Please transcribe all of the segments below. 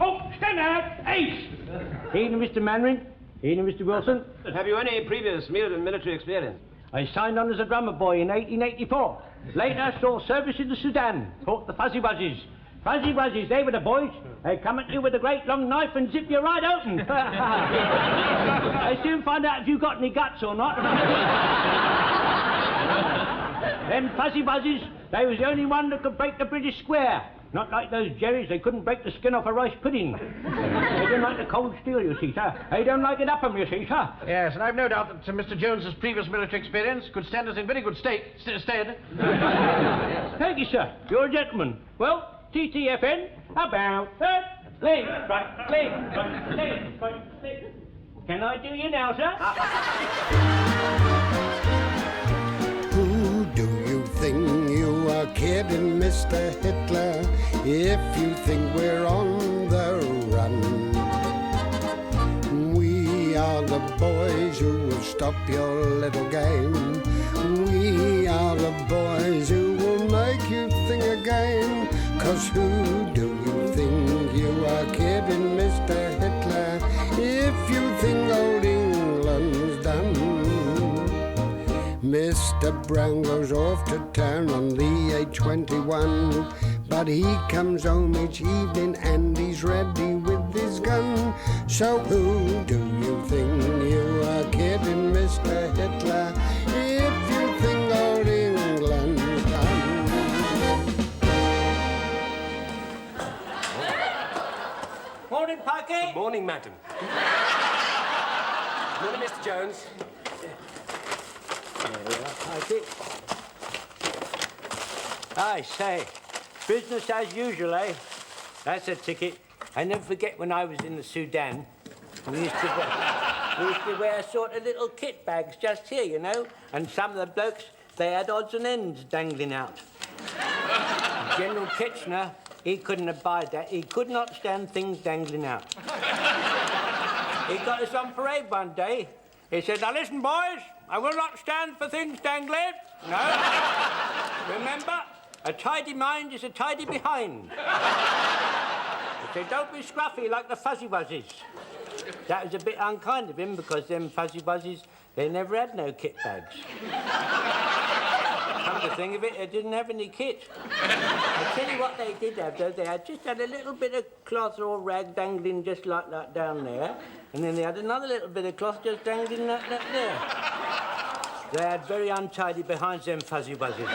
Oh, stand out, ace! Evening, Mr. Manring. Evening, Mr. Wilson. Have you any previous military experience? I signed on as a drummer boy in 1884. Later, saw service in the Sudan. Taught the Fuzzy Wuzzies. Fuzzy Wuzzies, they were the boys. They'd come at you with a great long knife and zip you right open. I soon find out if you got any guts or not. Them Fuzzy Wuzzies, they was the only one that could break the British square. Not like those Jerrys, they couldn't break the skin off a rice pudding. They don't like the cold steel, you see, sir. They don't like it up 'em, you see, sir. Yes, and I've no doubt that Mr. Jones's previous military experience could stand us in very good stead. Thank you, sir. You're a gentleman. Well, TTFN, about left, right, left, right, left, right, left. Can I do you now, sir? Who do you think you are kidding, Mr. Hitler, if you think we're on the run? We are the boys who will stop your little game. We are the boys who will make you think again. 'Cause who do you think you are kidding, Mr. Hitler, if you think old England's done? Mr. Brown goes off to town on the A21, but he comes home each evening and he's ready with his gun. So who do you think you are kidding, Mr. Hitler, if you think old England's done? Morning, Parky. Morning, madam. Morning, Mr. Jones. I say, business as usual, eh? That's a ticket. I never forget when I was in the Sudan. We used to wear sort of little kit bags just here, you know, and some of the blokes, they had odds and ends dangling out. General Kitchener, he couldn't abide that. He could not stand things dangling out. He got us on parade one day. He said, "Now listen, boys, I will not stand for things dangling. No. Remember, a tidy mind is a tidy behind." He said, "Don't be scruffy like the Fuzzy Wuzzies." That was a bit unkind of him because them Fuzzy Wuzzies, they never had no kit bags. Come to think of it, they didn't have any kit. I'll tell you what they did have, though. They had just had a little bit of cloth or rag dangling just like that down there, and then they had another little bit of cloth just dangling like that there. They had very untidy behinds, them Fuzzy Wuzzies.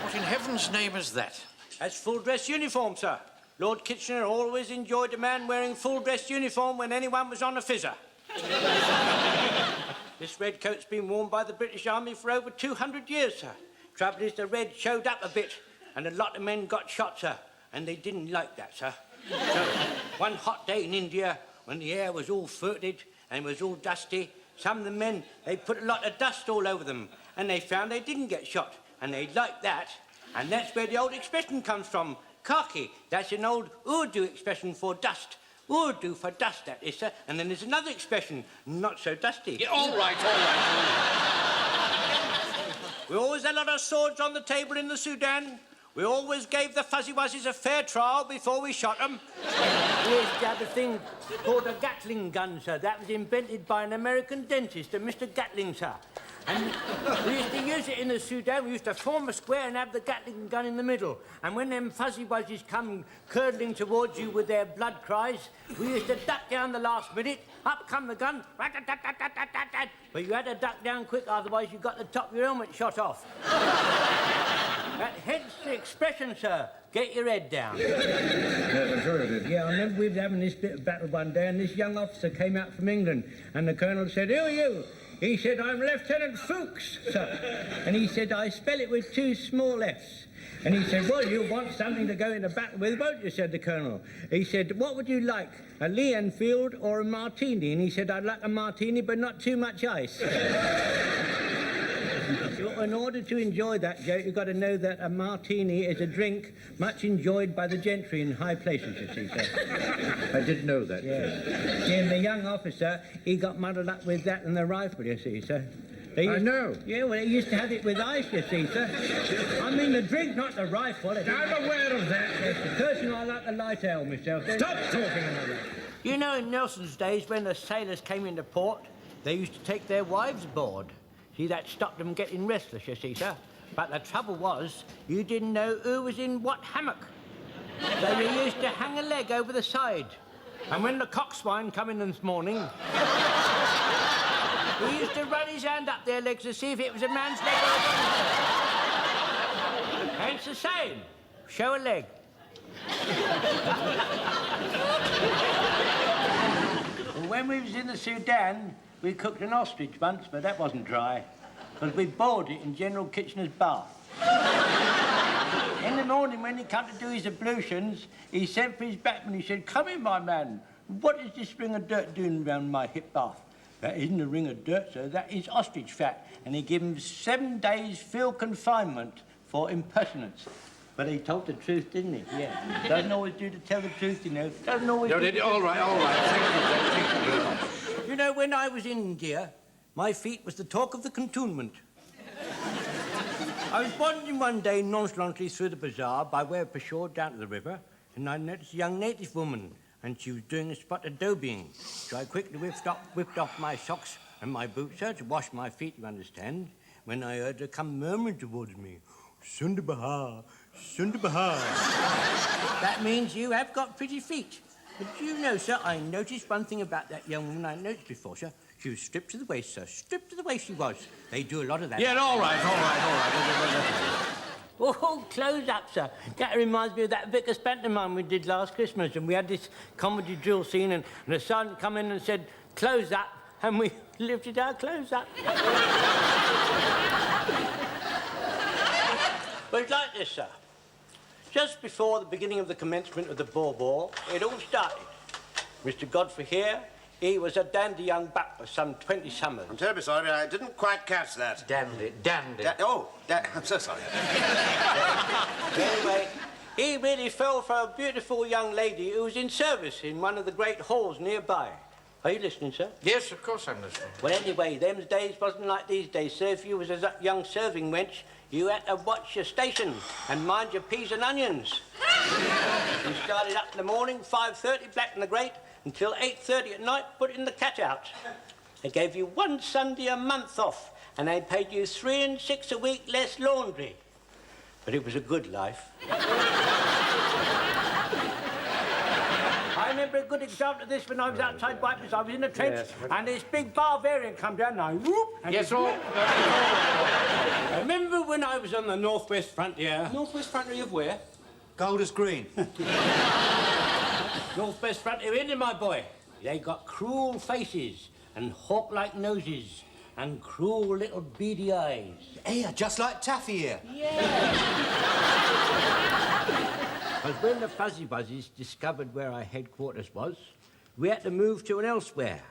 What in heaven's name is that? That's full-dress uniform, sir. Lord Kitchener always enjoyed a man wearing full-dress uniform when anyone was on a fizzer. This red coat's been worn by the British Army for over 200 years, sir. Trouble is, the red showed up a bit, and a lot of men got shot, sir, and they didn't like that, sir. So, one hot day in India, when the air was all furted and was all dusty, some of the men, they put a lot of dust all over them, and they found they didn't get shot, and they liked that, and that's where the old expression comes from, khaki. That's an old Urdu expression for dust. Urdu for dust, that is, sir. And then there's another expression, not so dusty. Yeah, all right. We always had a lot of swords on the table in the Sudan. We always gave the Fuzzy Wuzzies a fair trial before we shot them. We used to have a thing called a Gatling gun, sir. That was invented by an American dentist, a Mr. Gatling, sir. And we used to use it in the Sudan. We used to form a square and have the Gatling gun in the middle. And when them Fuzzy Wuzzies come curdling towards you with their blood cries, we used to duck down the last minute. Up come the gun. Rat-a-tat-tat-tat-tat-tat. But you had to duck down quick, otherwise you got the top of your helmet shot off. That hence the expression, sir. Get your head down. Yeah, I remember we were having this bit of battle one day, and this young officer came out from England, and the colonel said, "Who are you?" He said, "I'm Lieutenant Fuchs, sir." And he said, "I spell it with 2 small F's. And he said, "Well, you'll want something to go into battle with, won't you?" said the colonel. He said, "What would you like, a Lee Enfield or a martini?" And he said, "I'd like a martini, but not too much ice." In order to enjoy that joke, you've got to know that a martini is a drink much enjoyed by the gentry in high places, you see, sir. I did know that. Yeah. And the young officer, he got muddled up with that and the rifle, you see, sir. I know. Yeah, well, they used to have it with ice, you see, sir. I mean the drink, not the rifle. I'm aware of that. It's the person I like the light ale myself. Stop talking about that. You know, in Nelson's days, when the sailors came into port, they used to take their wives aboard. See, that stopped them getting restless, you see, sir. But the trouble was, you didn't know who was in what hammock. So you used to hang a leg over the side. And when the coxswain come in this morning, he used to run his hand up their legs to see if it was a man's leg or a woman's leg. Hence the saying, show a leg. Well, when we was in the Sudan, we cooked an ostrich once, but that wasn't dry, because we boiled it in General Kitchener's bath. In the morning, when he come to do his ablutions, he sent for his backman. He said, "Come in, my man. What is this ring of dirt doing round my hip bath?" "That isn't a ring of dirt, sir. That is ostrich fat." And he gave him 7 days field confinement for impertinence. But he told the truth, didn't he? Yeah. Doesn't always do to tell the truth, you know. Doesn't always No, all right. Thank you very much. You know, when I was in India, my feet was the talk of the cantonment. I was wandering one day nonchalantly through the bazaar by way of Peshawar down to the river, and I noticed a young native woman, and she was doing a spot of dobying. So I quickly whipped off my socks and my boots, sir, to wash my feet, you understand, when I heard her come murmuring towards me, "Sunda Bahar, Sunda Bahar." That means you have got pretty feet. But do you know, sir, I noticed one thing about that young woman I noticed before, sir. She was stripped to the waist, sir. Stripped to the waist she was. They do a lot of that. Yeah, all right. Oh, close up, sir. That reminds me of that Vickers pantomime we did last Christmas, and we had this comedy drill scene, and the sergeant come in and said, "Close up," and we lifted our clothes up. But it's like this, sir. Just before the beginning of the commencement of the Boer War, it all started. Mr. Godfrey here, he was a dandy young buck of some 20 summers. I'm terribly sorry, I didn't quite catch that. Damned it. I'm so sorry. Anyway, he really fell for a beautiful young lady who was in service in one of the great halls nearby. Are you listening, sir? Yes, of course I'm listening. Well, anyway, them days wasn't like these days, sir. If you was a young serving wench, you had to watch your station and mind your peas and onions. You started up in the morning, 5:30, blacking the grate, until 8:30 at night, putting the cat out. They gave you 1 Sunday a month off, and they paid you 3 and 6 a week less laundry. But it was a good life. I remember a good example of this when I was outside Wipers. I was in the trench, and this big Bavarian come down, and I whoop. And Yes, all. I remember when I was on the northwest frontier. Northwest frontier of where? Golders Green. Northwest frontier, in my boy. They got cruel faces and hawk-like noses and cruel little beady eyes. Here, just like Taffy here. Because when the Fuzzy Wuzzies discovered where our headquarters was, we had to move to an elsewhere.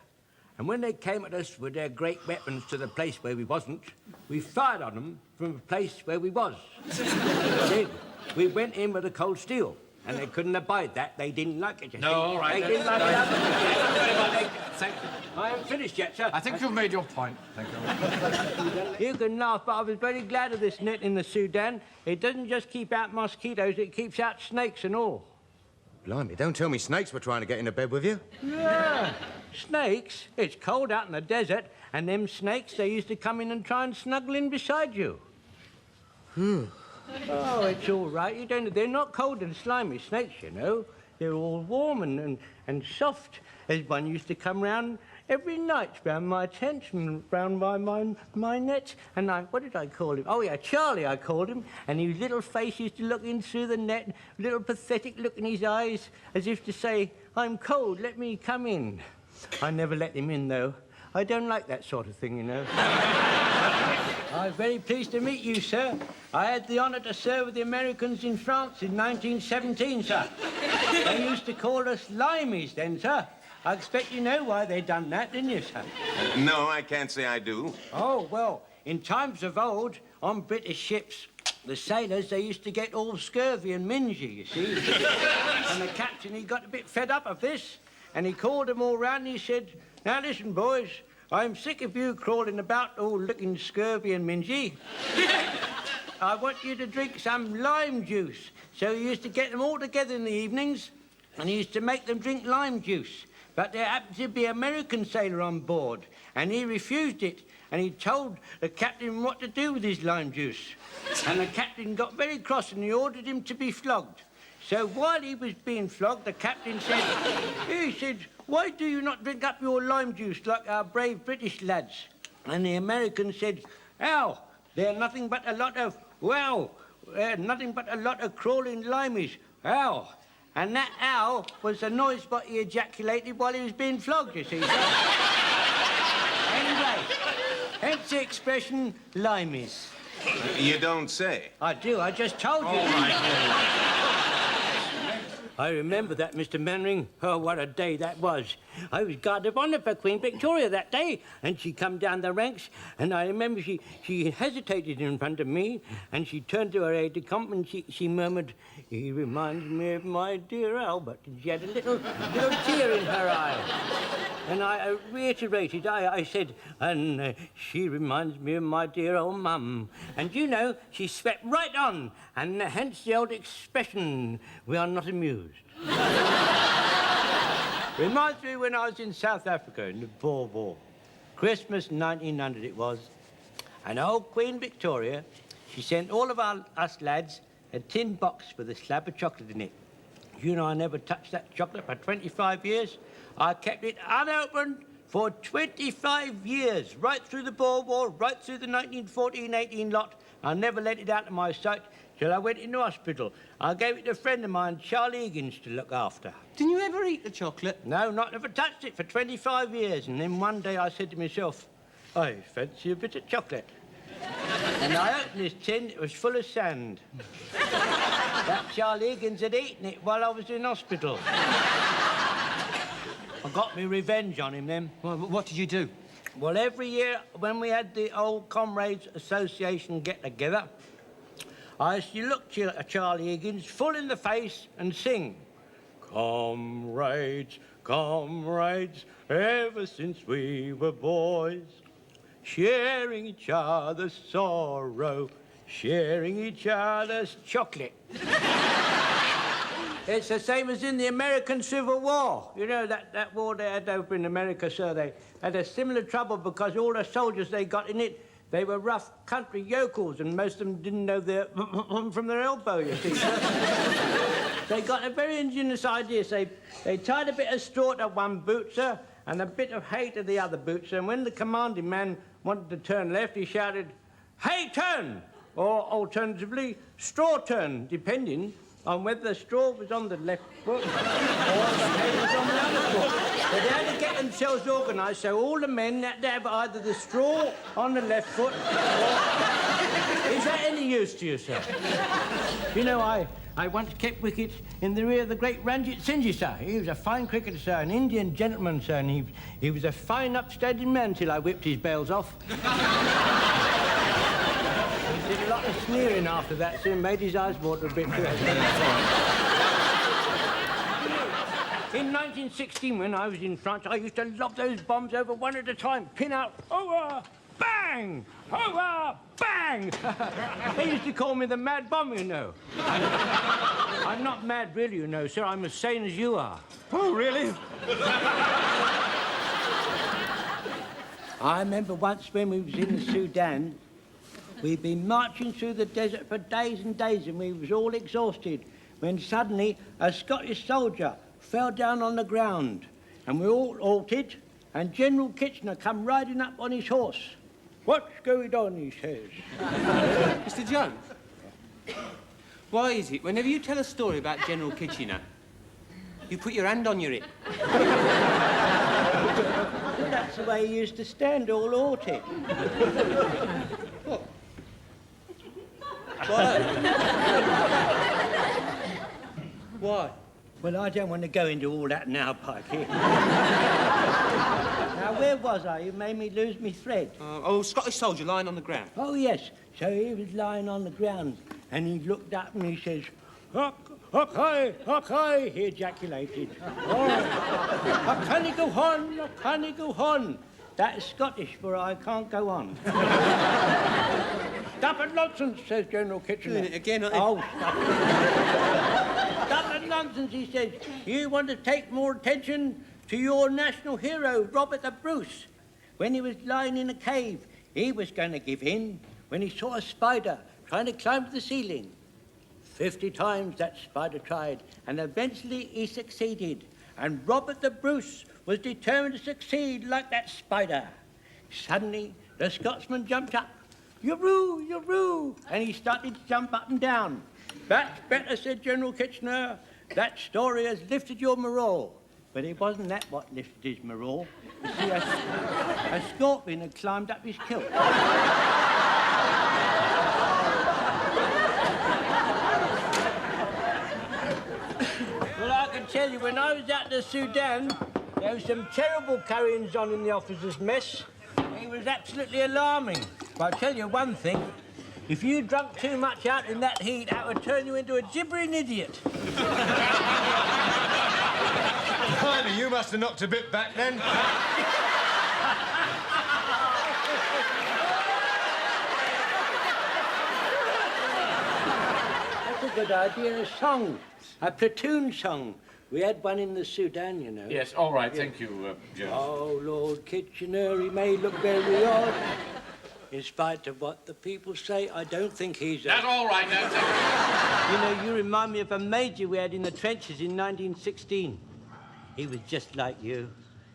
And when they came at us with their great weapons to the place where we wasn't, we fired on them from the place where we was. Then we went in with a cold steel, and they couldn't abide that. They didn't like it. No, all right. They didn't like it. Thank you. I haven't finished yet, sir. I think you've made your point. Thank you. You can laugh, but I was very glad of this net in the Sudan. It doesn't just keep out mosquitoes, it keeps out snakes and all. Blimey, don't tell me snakes were trying to get into bed with you. Yeah, snakes? It's cold out in the desert, and them snakes, they used to come in and try and snuggle in beside you. Oh, it's all right. You don't. They're not cold and slimy snakes, you know. They're all warm and soft. There's one used to come round every night round my tent and round by my net. And what did I call him? Oh, yeah, Charlie, I called him. And his little face used to look in through the net, little pathetic look in his eyes, as if to say, "I'm cold, let me come in." I never let him in, though. I don't like that sort of thing, you know. I'm very pleased to meet you, sir. I had the honour to serve with the Americans in France in 1917, sir. They used to call us limeys then, sir. I expect you know why they done that, didn't you, sir? No, I can't say I do. Oh, well, in times of old, on British ships, the sailors, they used to get all scurvy and mingy, you see. And the captain, he got a bit fed up of this, and he called them all round and he said, "Now, listen, boys, I'm sick of you crawling about all looking scurvy and mingy. I want you to drink some lime juice. So he used to get them all together in the evenings, and he used to make them drink lime juice. But there happened to be an American sailor on board, and he refused it, and he told the captain what to do with his lime juice. And the captain got very cross, and he ordered him to be flogged. So while he was being flogged, the captain said, "Why do you not drink up your lime juice like our brave British lads?" And the American said, "Ow, they're nothing but a lot of, nothing but a lot of crawling limeys. Ow." And that ow was the noise what he ejaculated while he was being flogged, you see. Anyway, hence the expression limeys. You don't say. I do, I just told you. I remember that, Mr. Mannering. Oh, what a day that was. I was guard of honour for Queen Victoria that day, and she come down the ranks, and I remember she hesitated in front of me, and she turned to her aide-de-camp, and she murmured, "He reminds me of my dear Albert," and she had a little tear in her eye. And I reiterated, I said, "And she reminds me of my dear old mum." And, you know, she swept right on, and hence the old expression, "We are not amused." Reminds me when I was in South Africa in the Boer War. Christmas 1900 it was. And old Queen Victoria, she sent all of us lads a tin box with a slab of chocolate in it. You know, I never touched that chocolate for 25 years. I kept it unopened for 25 years, right through the Boer War, right through the 1914-18 lot. I never let it out of my sight till I went into hospital. I gave it to a friend of mine, Charlie Higgins, to look after. Didn't you ever eat the chocolate? No, never touched it for 25 years. And then one day I said to myself, I fancy a bit of chocolate. And I opened this tin, it was full of sand. That Charlie Higgins had eaten it while I was in hospital. I got me revenge on him then. Well, what did you do? Well, every year when we had the old Comrades Association get-together, I used to look at Charlie Higgins full in the face and sing, "Comrades, comrades, ever since we were boys, sharing each other's sorrow, sharing each other's chocolate." It's the same as in the American Civil War. You know, that war they had over in America, sir, they had a similar trouble because all the soldiers they got in it, they were rough country yokels, and most of them didn't know their from their elbow, you see. They got a very ingenious idea. They tied a bit of straw to one boot, sir, and a bit of hay to the other boot, sir, and when the commanding man wanted to turn left, he shouted, "Hay turn!" or alternatively, "Straw turn," depending on whether the straw was on the left foot or the hay was on the other foot. But they had to get themselves organised, so all the men had to have either the straw on the left foot or... Is that any use to you, sir? You know, I once kept wicket in the rear of the great Ranjit Singh, sir. He was a fine cricketer, sir, an Indian gentleman, sir, and he was a fine upstanding man till I whipped his bails off. Did a lot of sneering after that, so it made his eyes water a bit too. In 1916, when I was in France, I used to lob those bombs over one at a time. Pin out, over, bang! Over, bang! They used to call me the mad bomb, you know. I'm not mad, really, you know, sir. I'm as sane as you are. Oh, really? I remember once when we was in the Sudan, we'd been marching through the desert for days and days, and we was all exhausted, when suddenly a Scottish soldier fell down on the ground, and we all halted, and General Kitchener come riding up on his horse. "What's going on?" he says. Mr. Jones, why is it whenever you tell a story about General Kitchener, you put your hand on your hip? Well, that's the way he used to stand, all halted. Why? Well, I don't want to go into all that now, Pikey. Now, where was I? You made me lose me thread. Scottish soldier lying on the ground. Oh, yes. So he was lying on the ground, and he looked up and he says, "Huck, hi, he ejaculated. "Oh, I can't go on, I can't go on." That is Scottish, for I can't go on. Stuff and nonsense, says General Kitchener. Again, Oh, stuff. Stuff and nonsense, he says. You want to take more attention to your national hero, Robert the Bruce. When he was lying in a cave, he was going to give in when he saw a spider trying to climb to the ceiling. 50 times that spider tried, and eventually he succeeded. And Robert the Bruce was determined to succeed like that spider. Suddenly, the Scotsman jumped up. "Yoroo, yoroo," and he started to jump up and down. "That's better," said General Kitchener. "That story has lifted your morale." But it wasn't that what lifted his morale. You see, a scorpion had climbed up his kilt. Well, I can tell you, when I was at the Sudan, there was some terrible carryings on in the officers' mess. It was absolutely alarming. But I'll tell you one thing. If you drunk too much out in that heat, that would turn you into a gibbering idiot. Blimey, you must have knocked a bit back then. That's a good idea, a song. A platoon song. We had one in the Sudan, you know. Yes, all right, thank you, Jones. Oh, Lord Kitchener, he may look very odd. In spite of what the people say, I don't think he's That's all right, now, thank you. You know, you remind me of a major we had in the trenches in 1916. He was just like you.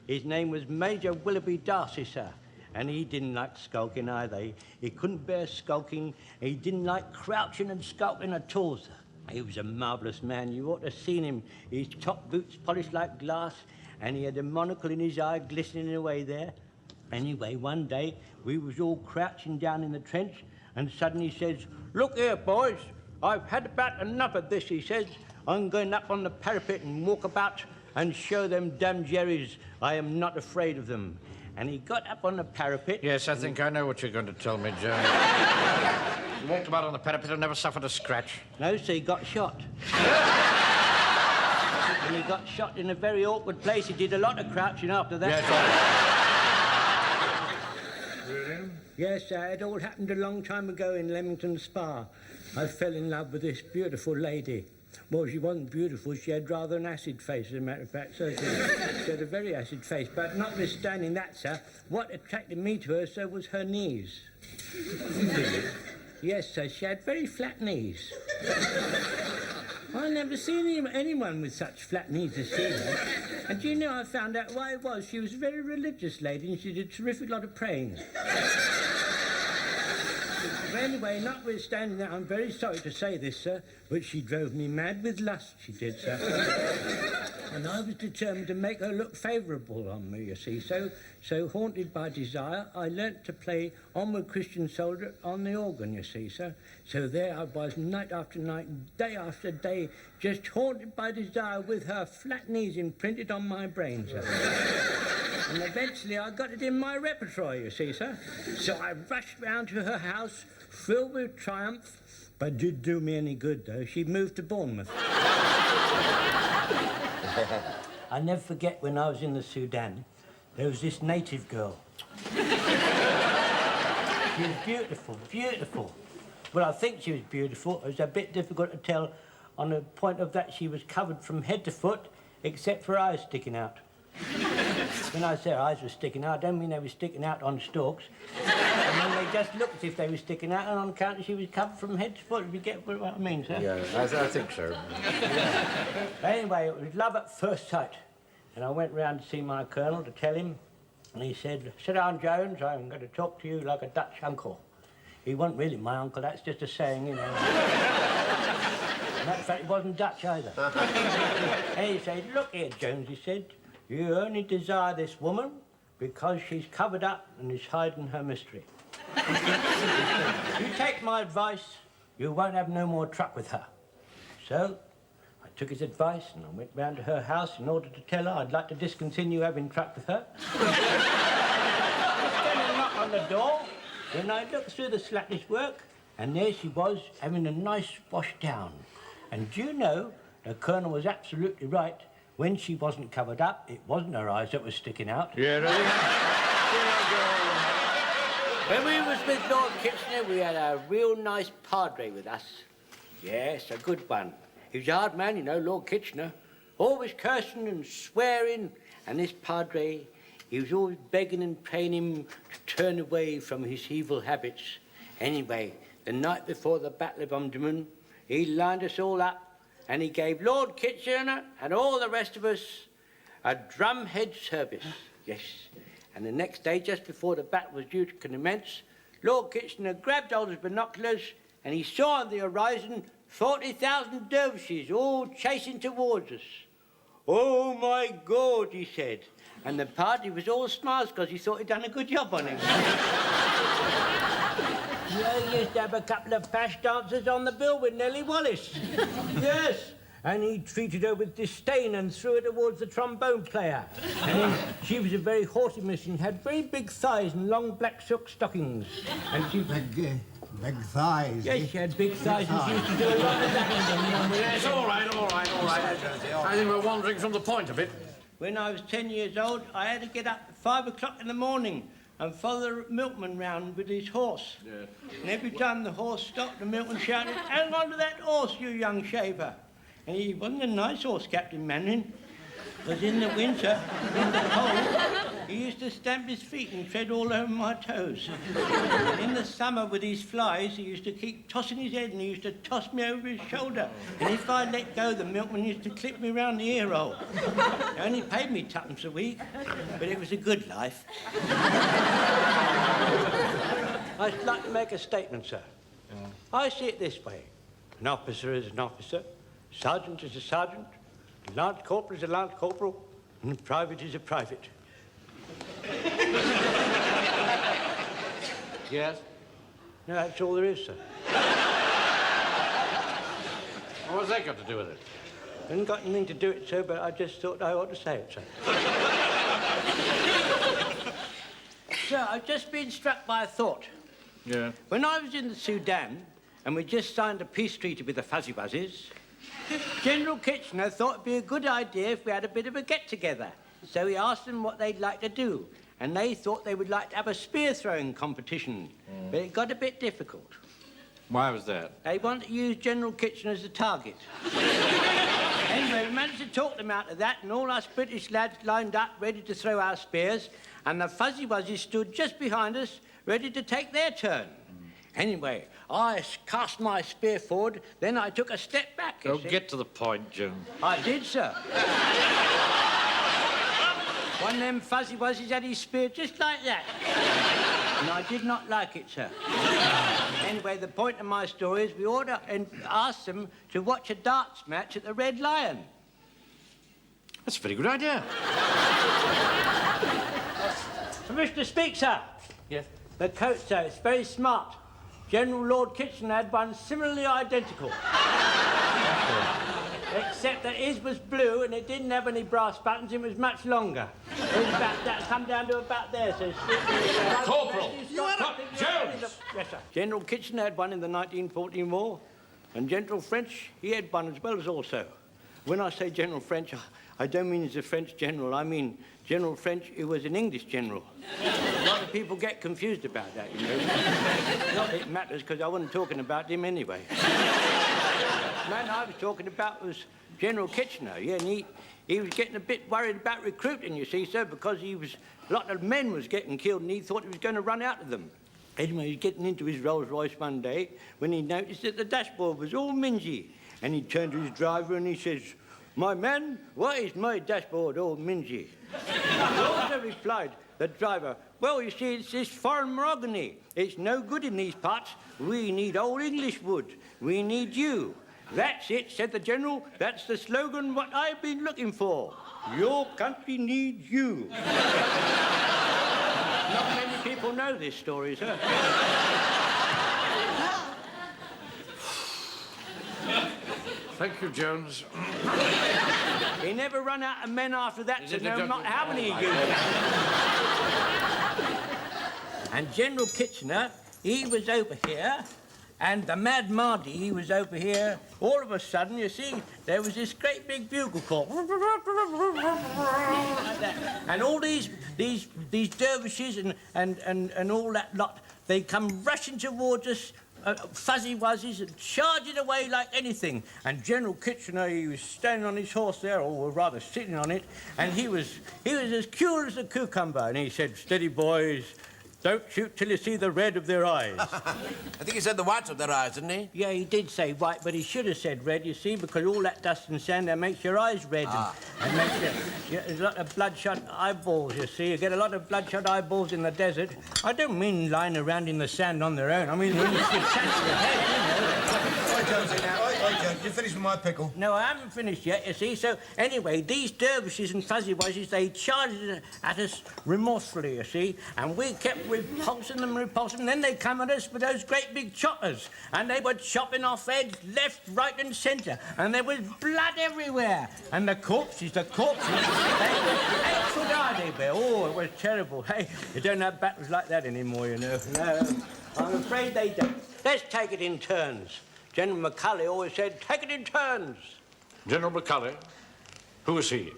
His name was Major Willoughby Darcy, sir. And he didn't like skulking either. He couldn't bear skulking. He didn't like crouching and skulking at all, sir. He was a marvellous man. You ought to have seen him. His top boots polished like glass, and he had a monocle in his eye glistening away there. Anyway, one day, we was all crouching down in the trench, and suddenly he says, "Look here, boys, I've had about enough of this," he says. "I'm going up on the parapet and walk about and show them damn Jerrys I am not afraid of them." And he got up on the parapet. Yes, I think I know what you're going to tell me, Jones. You walked about on the parapet and never suffered a scratch. No, so he got shot. And he got shot in a very awkward place. He did a lot of crouching after that. Yes, Really? Yes, it all happened a long time ago in Leamington Spa. I fell in love with this beautiful lady. Well, she wasn't beautiful. She had rather an acid face, as a matter of fact. So she had a very acid face. But notwithstanding that, sir, what attracted me to her, sir, was her knees. Yes, sir, she had very flat knees. I never seen anyone with such flat knees as she had. And do you know, I found out why it was. She was a very religious lady and she did a terrific lot of praying. But anyway, notwithstanding that, I'm very sorry to say this, sir, but she drove me mad with lust, she did, sir. And I was determined to make her look favourable on me, you see. So haunted by desire, I learnt to play Onward Christian Soldier on the organ, you see, sir. So there I was, night after night, day after day, just haunted by desire with her flat knees imprinted on my brain, sir. And eventually I got it in my repertoire, you see, sir. So I rushed round to her house, filled with triumph, but it didn't do me any good, though. She moved to Bournemouth. I never forget when I was in the Sudan, there was this native girl. She was beautiful, beautiful. Well, I think she was beautiful. It was a bit difficult to tell on the point of that she was covered from head to foot, except for eyes sticking out. When I say her eyes were sticking out, I don't mean they were sticking out on stalks. And then they just looked as if they were sticking out, and on account of she was covered from head to foot, if you get what I mean, sir. Yeah, I think so. Anyway, it was love at first sight. And I went round to see my colonel to tell him, and he said, "Sit down, Jones, I'm going to talk to you like a Dutch uncle." He wasn't really my uncle, that's just a saying, you know. Matter of fact, he wasn't Dutch either. And he said, "Look here, Jones," he said, "you only desire this woman because she's covered up and is hiding her mystery. You take my advice, you won't have no more truck with her." So I took his advice and I went round to her house in order to tell her I'd like to discontinue having truck with her. Then a knock on the door, then I looked through the slackness work, and there she was having a nice wash down. And do you know, the colonel was absolutely right. When she wasn't covered up, it wasn't her eyes that was sticking out. Yeah, really? When we was with Lord Kitchener, we had a real nice padre with us. Yes, a good one. He was a hard man, you know, Lord Kitchener. Always cursing and swearing. And this padre, he was always begging and praying him to turn away from his evil habits. Anyway, the night before the Battle of Omdurman, he lined us all up and he gave Lord Kitchener and all the rest of us a drumhead service. Yes. And the next day, just before the battle was due to commence, Lord Kitchener grabbed hold of his binoculars and he saw on the horizon 40,000 dervishes all chasing towards us. "Oh, my God," he said. And the party was all smiles because he thought he'd done a good job on him. Yeah, he used to have a couple of pash dancers on the bill with Nellie Wallace. Yes. And he treated her with disdain and threw her towards the trombone player. And then she was a very haughty miss and had very big thighs and long black silk stockings. And she... Big thighs. Yes, she had big thighs and she used to do a lot of that. It's all right. I think we're wandering from the point a bit. When I was 10 years old, I had to get up at 5 o'clock in the morning and follow the milkman round with his horse. Yeah. And every time the horse stopped, the milkman shouted, "Hang on to that horse, you young shaver." And he wasn't a nice horse, Captain Manning, because in the winter, in the cold, he used to stamp his feet and tread all over my toes. And in the summer, with his flies, he used to keep tossing his head and he used to toss me over his shoulder. And if I let go, the milkman used to clip me round the ear hole. He only paid me twopence a week, but it was a good life. I'd like to make a statement, sir. Yeah. I see it this way. An officer is an officer. Sergeant is a sergeant, a Lance Corporal is a Lance Corporal, and a private is a private. Yes? No, that's all there is, sir. What's that got to do with it? Hasn't got anything to do with it, sir, but I just thought I ought to say it, sir. Sir, I've just been struck by a thought. Yeah? When I was in the Sudan, and we just signed a peace treaty with the Fuzzy Wuzzies, General Kitchener thought it'd be a good idea if we had a bit of a get-together. So he asked them what they'd like to do, and they thought they would like to have a spear-throwing competition. But it got a bit difficult. Why was that? They wanted to use General Kitchener as a target. Anyway, we managed to talk them out of that, and all us British lads lined up, ready to throw our spears, and the Fuzzy Wuzzies stood just behind us, ready to take their turn. Anyway, I cast my spear forward, then I took a step back. Go get to the point, Jones. I did, sir. One of them Fuzzy Wuzzies had his spear just like that. And I did not like it, sir. Anyway, the point of my story is we ought to ask them to watch a darts match at the Red Lion. That's a very good idea. Permission to speak, sir? Yes? The coat, sir, it's very smart. General Lord Kitchener had one similarly identical. Except that his was blue and it didn't have any brass buttons, it was much longer. It was about that, come down to about there, so... Corporal! You had a... Jones! Yes, sir. General Kitchener had one in the 1914 war, and General French, he had one as well as also. When I say General French, I don't mean he's a French general, I mean General French, who was an English general. A lot of people get confused about that, you know. Not that it matters, because I wasn't talking about him anyway. The man I was talking about was General Kitchener, yeah, and he was getting a bit worried about recruiting, you see, sir, because a lot of men was getting killed and he thought he was going to run out of them. Anyway, he was getting into his Rolls Royce one day when he noticed that the dashboard was all mingy. And he turned to his driver and he says, "My man, why is my dashboard all mingy?" The officer replied, the driver, "Well, you see, it's this foreign mahogany. It's no good in these parts. We need old English wood. We need you." "That's it," said the general. "That's the slogan what I've been looking for. Your country needs you." Not many people know this story, sir. Thank you, Jones. He never run out of men after that to know not how many he used. And General Kitchener, he was over here, and the Mad Mardi, he was over here. All of a sudden, you see, there was this great big bugle call. Like that. And all these dervishes and all that lot they come rushing towards us, fuzzy wuzzies, and charging away like anything. And General Kitchener, he was standing on his horse there, or rather sitting on it, and he was as cool as a cucumber. And he said, "Steady, boys. Don't shoot till you see the red of their eyes." I think he said the whites of their eyes, didn't he? Yeah, he did say white, but he should have said red, you see, because all that dust and sand there makes your eyes red and makes you get a lot of bloodshot eyeballs, you see. You get a lot of bloodshot eyeballs in the desert. I don't mean lying around in the sand on their own. I mean, when you should touch your head, you know. Oi, Jonesy, now. Oi, Jones, you finished with my pickle? No, I haven't finished yet, you see. So, anyway, these dervishes and fuzzy wuzzies, they charged at us remorsefully, you see, and we kept repulsing them, and then they come at us with those great big choppers, and they were chopping off heads left, right, and centre, and there was blood everywhere, and the corpses, they were 8 foot high, they were. Oh, it was terrible. Hey, you don't have battles like that anymore, you know. No, I'm afraid they don't. Let's take it in turns. General Macaulay always said, take it in turns. General Buckley? Who was he?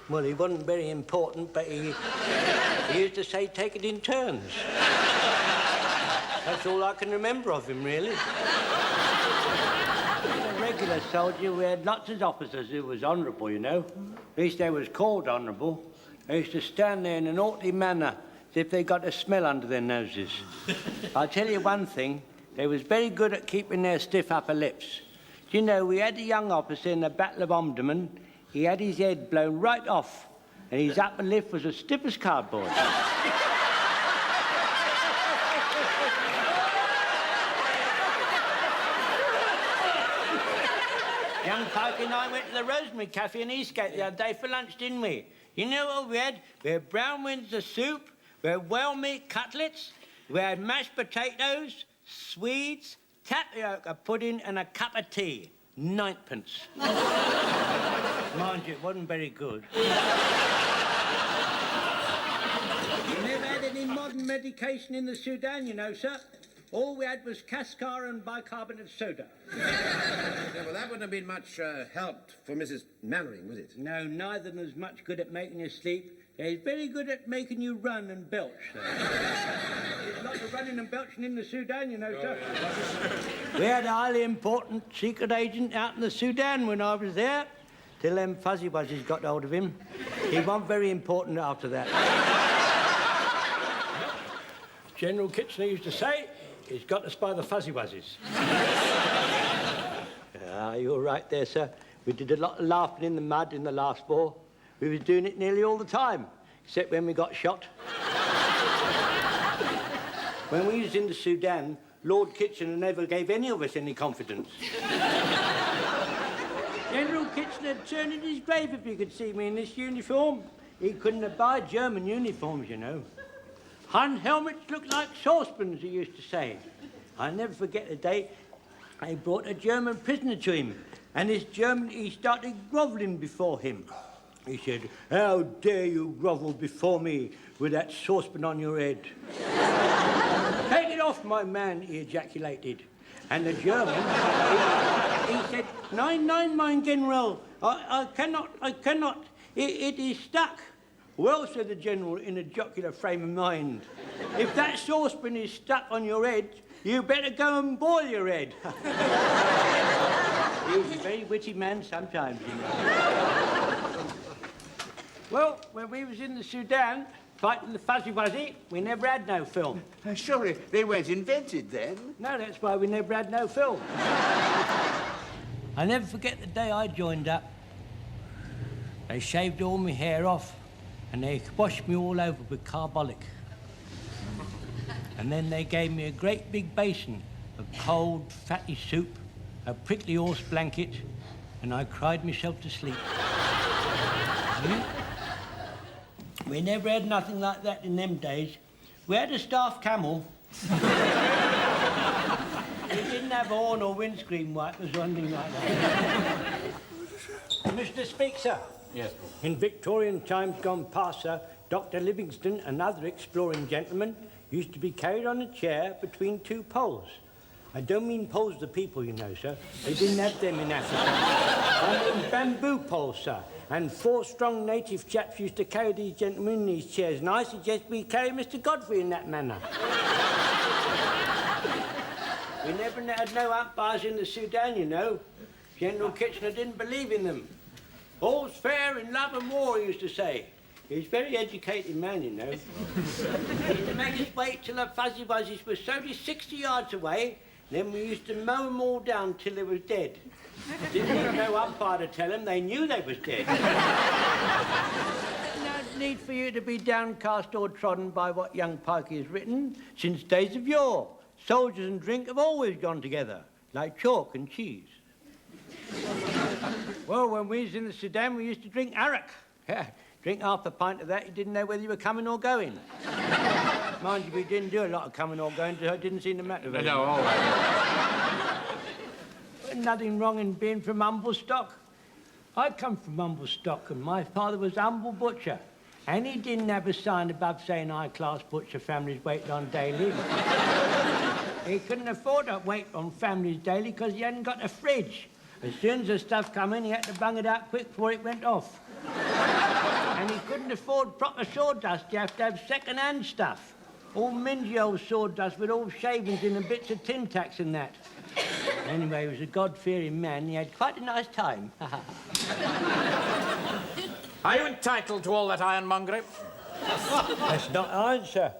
Well, he wasn't very important, but he used to say, take it in turns. That's all I can remember of him, really. As a regular soldier, we had lots of officers who was honourable, you know. At least they was called honourable. They used to stand there in an haughty manner, as if they got a smell under their noses. I'll tell you one thing, they was very good at keeping their stiff upper lips. Do you know, we had a young officer in the Battle of Omdurman. He had his head blown right off, and his upper lip was as stiff as cardboard. Young Pike and I went to the Rosemary Cafe in Eastgate the other day for lunch, didn't we? You know what we had? We had brown Windsor soup, we had whale meat cutlets, we had mashed potatoes, Swedes, tapioca pudding, and a cup of tea. 9p. Mind you, it wasn't very good. We never had any modern medication in the Sudan, you know, sir. All we had was cascar and bicarbonate soda. Yeah, well, that wouldn't have been much help for Mrs. Mannering, was it? No, neither was much good at making you sleep. They're very good at making you run and belch, sir. There's lots of running and belching in the Sudan, you know, sir. We had a highly important secret agent out in the Sudan when I was there, till them fuzzy wuzzies got hold of him. He wasn't very important after that. General Kitchener used to say, he's got to spy the fuzzy wuzzies. You're right there, sir. We did a lot of laughing in the mud in the last war. We was doing it nearly all the time, except when we got shot. When we was in the Sudan, Lord Kitchener never gave any of us any confidence. General Kitchener turned in his grave if he could see me in this uniform. He couldn't abide German uniforms, you know. Hun helmets look like saucepans, he used to say. I'll never forget the day they brought a German prisoner to him, and this German, he started grovelling before him. He said, "How dare you grovel before me with that saucepan on your head?" "Take it off, my man," he ejaculated. And the German, he said, "Nein, mein General, I cannot. It is stuck." "Well," said the General in a jocular frame of mind, "if that saucepan is stuck on your head, you better go and boil your head." He was a very witty man sometimes, you know. Well, when we was in the Sudan, fighting the fuzzy wuzzy, we never had no film. Surely they weren't invented then? No, that's why we never had no film. I'll never forget the day I joined up. They shaved all my hair off, and they washed me all over with carbolic. And then they gave me a great big basin of cold, fatty soup, a prickly horse blanket, and I cried myself to sleep. We never had nothing like that in them days. We had a staff camel. We didn't have a horn or windscreen wipers or anything like that. Mr. Speaker, sir. Yes. In Victorian times gone past, sir, Dr. Livingstone and other exploring gentlemen used to be carried on a chair between two poles. I don't mean poles of the people, you know, sir. They didn't have them in Africa. I mean bamboo poles, sir. And 4 strong native chaps used to carry these gentlemen in these chairs, and I suggest we carry Mr. Godfrey in that manner. We never had no umpires in the Sudan, you know. General Kitchener didn't believe in them. All's fair in love and war, he used to say. He's a very educated man, you know. He used to make us wait till the fuzzy wuzzies were only 60 yards away, then we used to mow them all down till they was dead. Didn't need no umpire to tell them, they knew they was dead. No need for you to be downcast or trodden by what young Pikey has written. Since days of yore, soldiers and drink have always gone together, like chalk and cheese. Well, when we was in the Sudan, we used to drink arak. Yeah, drink half a pint of that, you didn't know whether you were coming or going. Mind you, we didn't do a lot of coming or going, so it didn't seem to matter very much. No, all right. There's nothing wrong in being from humble stock. I come from humble stock, and my father was a humble butcher. And he didn't have a sign above saying high-class butcher families wait on daily. He couldn't afford to wait on families daily because he hadn't got a fridge. As soon as the stuff come in, he had to bung it out quick before it went off. And he couldn't afford proper sawdust. You have to have second-hand stuff. All mingy old sawdust with all shavings in and bits of tin tacks and that. Anyway, he was a God-fearing man. He had quite a nice time. Are you entitled to all that ironmongery? That's not iron, sir.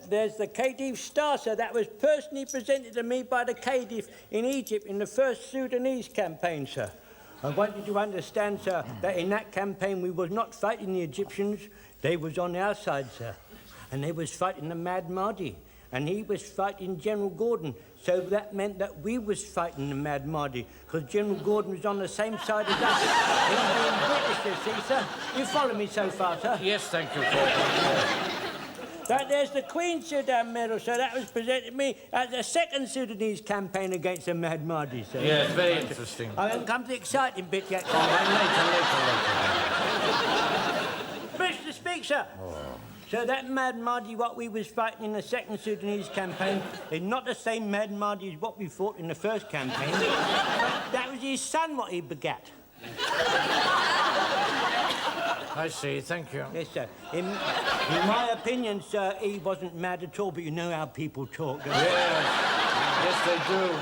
There's the Khedive Star, sir. That was personally presented to me by the Khedive in Egypt in the first Sudanese campaign, sir. I want you to understand, sir, that in that campaign we was not fighting the Egyptians. They was on our side, sir. And they was fighting the Mad Mahdi. And he was fighting General Gordon. So that meant that we was fighting the Mad Mahdi, because General Gordon was on the same side as us. He being British, you see, sir. You follow me so far, sir? Yes, thank you, Corporal. There's the Queen Sudan Medal, so that was presented to me at the second Sudanese campaign against the Mad Mahdi, sir. Yes, very interesting. I haven't come to the exciting bit yet, sir. Mr. Speaker, sir. Oh. So that Mad Mahdi what we was fighting in the second Sudanese campaign is not the same Mad Mahdi as what we fought in the first campaign. That was his son what he begat. I see, thank you. Yes, sir. In my opinion, sir, he wasn't mad at all, but you know how people talk, don't you? Yes, they do.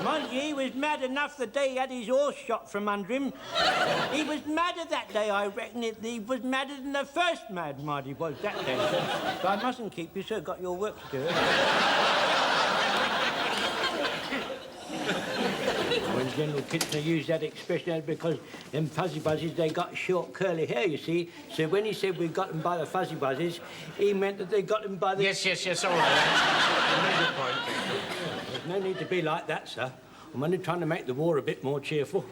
Mind you, he was mad enough the day he had his horse shot from under him. He was madder that day, I reckon. He was madder than the first Mad Mahdi was that day, sir. But I mustn't keep you, sir. Got your work to do. When General Kitchener used that expression, that's because them fuzzy buzzies, they got short curly hair, you see. So when he said we got them by the fuzzy buzzies, he meant that they got them by the... Yes, all right. Good point. There's no need to be like that, sir. I'm only trying to make the war a bit more cheerful.